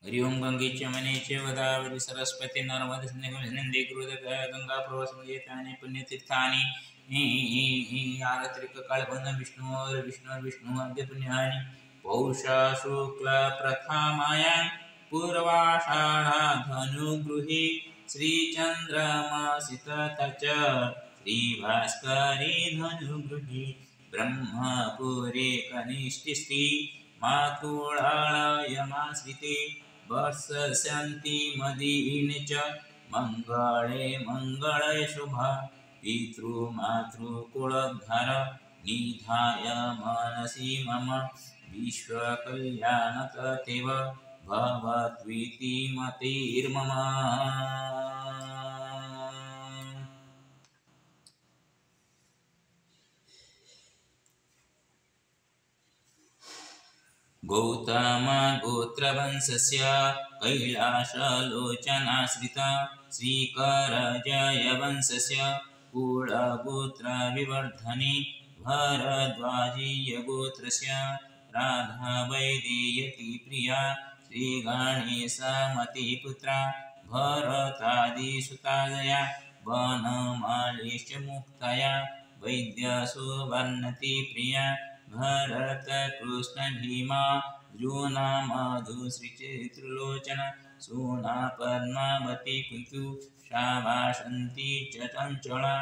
हरि ओम गंगे च मने च गोदावरी सरस्वती नर्मदे सिन्धु गंगा प्रवासमुदेतानि पुण्यतीर्थानि आरत्रिक कालबंध विष्णु अद्य पुण्यानि पौषा शुक्ल प्रथमायां पूर्वाषाढ़ा धनुगृहे श्रीचन्द्रमासि तथा च श्रीभास्करे धनुगृहे ब्रह्मपुरे कनिष्ठिस्ति मातुळालयमाश्रिते वर्षस्यन्ति मदीनि च मंगळे मंगळे शुभा पितृमातृकुलोद्धार निधाय मनसि मम विश्वकल्याणतथैव भवत्विति मतिर्मम। गौतम गोत्रवंशस्य कैलासलोचनाश्रिता श्रीकरजयवंशस्य कुलगोत्रविवर्धने भरद्वाजीयगोत्रस्य राधावैदेयती प्रिया श्रीगणेशमतिपुत्रा भरतादिसुतादया वनमालीश्च मुक्तया वैद्यसुवर्णति प्रिया भरत कृष्ण भीमा द्रोणा मधुश्रीचित्रलोचना सोना पद्मावती कुन्तु शावासन्ती च चञ्चला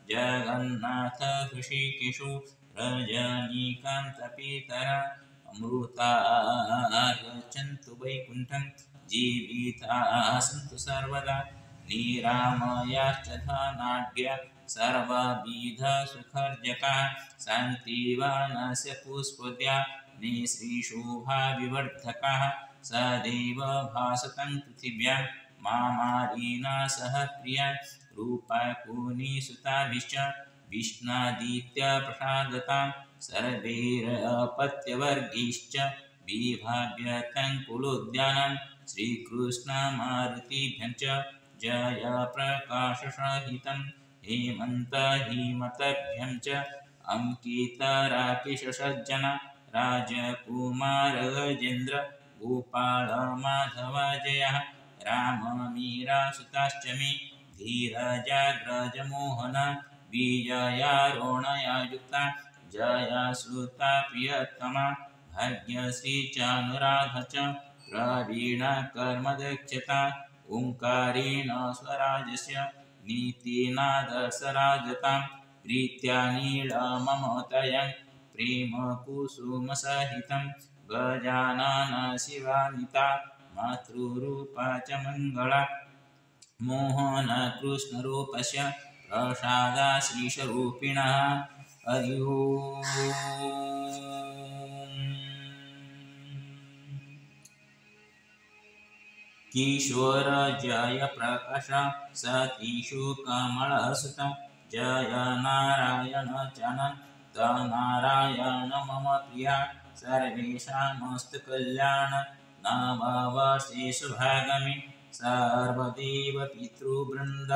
जगन्नाथ ऋषिकेशो रजनीकान्तपितरा अमृतार्चन्तु वैकुण्ठं जीविताः सन्तु सर्वदा निरामयाश्च धनाढ्या सर्वविधसुखर्जका शान्तिवानस्य पुष्पद्या निःश्रीशोभाविवर्धकाः सदैव भासतं पृथिव्यां मामारीना सह प्रिया रूपाकुनिसुताभिश्च विष्णादित्यप्रसादतां सर्वैरपत्यवर्गैश्च विभाव्यतं कुलोद्यानं श्रीकृष्णमारुतिभ्यं च जयप्रकाशसहितं हेमन्त हिमतभ्यं च अंकितराकेशसज्जना राजकुमार गजेन्द्र गोपाल माधव जयः राममीरासुताश्च मे धीरजाग्रजमोहन विजयारोणयायुक्ता जयासुता प्रियतमा भाग्यश्री च अनुराधा च प्रवीणा कर्मदक्षता ओंकारेण स्वराजस्य नीतिनादसराजतां प्रीत्या नीलममतयं प्रेमकुसुमसहितं गजानन शिवानिता मातृरूपा च मङ्गला मोहनकृष्णरूपस्य प्रसादाशीषरूपिणः हरि ओम्। किशोर जय प्रकाश सतीशु कमलसुत जय नारायण चनन्त नारायण मम प्रिया सर्वेषामस्तु कल्याण नववर्षेषु भागमे सर्वदेव पितृवृन्द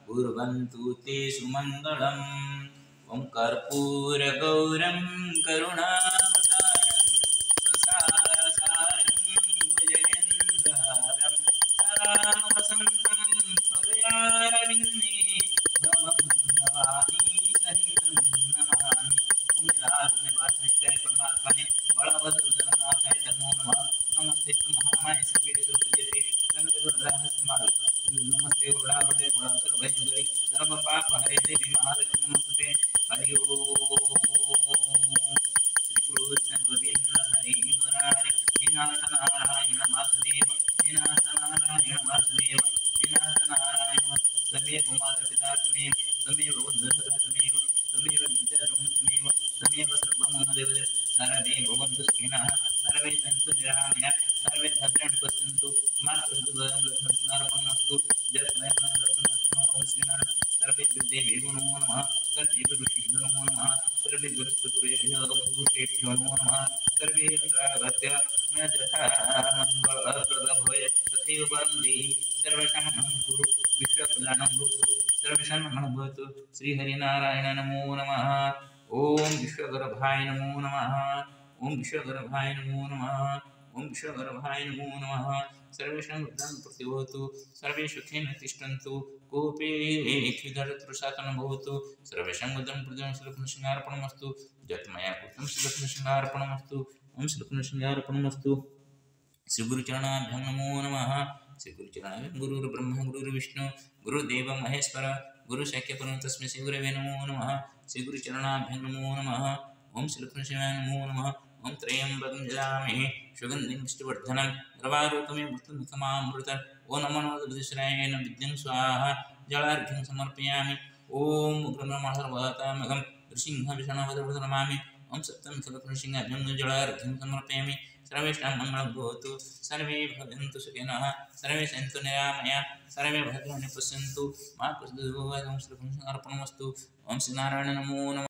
कुर्वन्तु ते सुमङ्गलम्। ॐ कर्पूरगौरं करुणावतारं संसारसारं भुजगेन्द्रहारं सदा वसन्तं हृदयारविन्दे भवं भवानी सहितं नमामि। ॐ निरासने वासनिष्ठाय परमात्मने बलभद्रनाथाय नमो नमः। नमस्तेस्तु महामाये सर्वेश्वरपूज्यते संगतगुणरहस्यमाला नमस्ते वरुणावदे गुणासुरभयङ्करि सर्वपापहरे देवी महालक्ष्मी नमस्ते। हरि ओम्। श्रीकृष्ण गोविन्द हरि मुरारे हे नाथ नारायण वासुदेव हे नाथ नारायण वासुदेव हे नाथ नारायण तमेव माता पिता तमेव बन्धुसखा तमेव विद्यारूपं तमेव सर्वं मम देवदेव सर्वे भवन्तु सुखिनः सर्वे सन्तु निरामयाः सर्वे भद्राणि पश्यन्तु मा करोतु दुःखं जय ओम श्रीनारायण सर्वेभ्यो देवेभ्यो नमो नमः सर्वेभ्यो ऋषिभ्यो नमो नमः सर्वेभ्यो ऋषिभ्यो नमो नमः सर्वे अत्रागत्य यथा मङ्गलप्रद भवेत् तथैव वरं देहि सर्वेषां मङ्गलं कुरु विश्वकल्याणं भवतु सर्वेषां मङ्गलं भवतु। श्रीहरिनारायण नमो नमः। ओम विश्वगर्भाय नमो नमः। ओम विश्वगर्भाय नमो नमः। ओम विश्वगर्भाय नमो नमः। सर्वेषां बुद्धां प्रतिभवतु सर्वे सुखेन तिष्ठन्तु कोऽपि क्षुधातृषात् न भवतु सर्वेषां बुद्धां प्रतिभवं श्रीकृष्णसिंहार्पणमस्तु यत् मया कृतं श्रीकृष्णसिंहार्पणमस्तु ओं श्रीकृष्णसिंहार्पणमस्तु श्रीगुरुचरणाभ्यां नमो नमः श्रीगुरुचरणाभ्यां गुरुर्ब्रह्मा गुरुर्विष्णु गुरुदेव महेश्वर गुरुशक्यपरं तस्मै श्रीगुरवे नमो नमः श्रीगुरुचरणाभ्यां नमो नमः ओं श्रीकृष्णशिवाय नमो नमः ओं त्र्यम्बकं यजामहे सुगन्धिं पुष्टिवर्धनं गर्भारूपमेव मृत्युमुखमामृत ओं नमो नमः विद्यं स्वाहा जलार्घ्यं समर्पयामि ओं उग्रब्रह्मणर्वतामहं नृसिंहविष्णुवदं नमामि ओं सप्तं श्रीकृष्णसिंहाभ्यां जलार्घ्यं समर्पयामि सर्वेषां मङ्गलं भवतु सर्वे भवन्तु सुखिनः सर्वे सन्तु निरामया सर्वे भद्राणि पश्यन्तु मा कश्चित् दुःखभाग् श्रीकृष्णार्पणमस्तु ओं श्रीनारायण नमो नमः।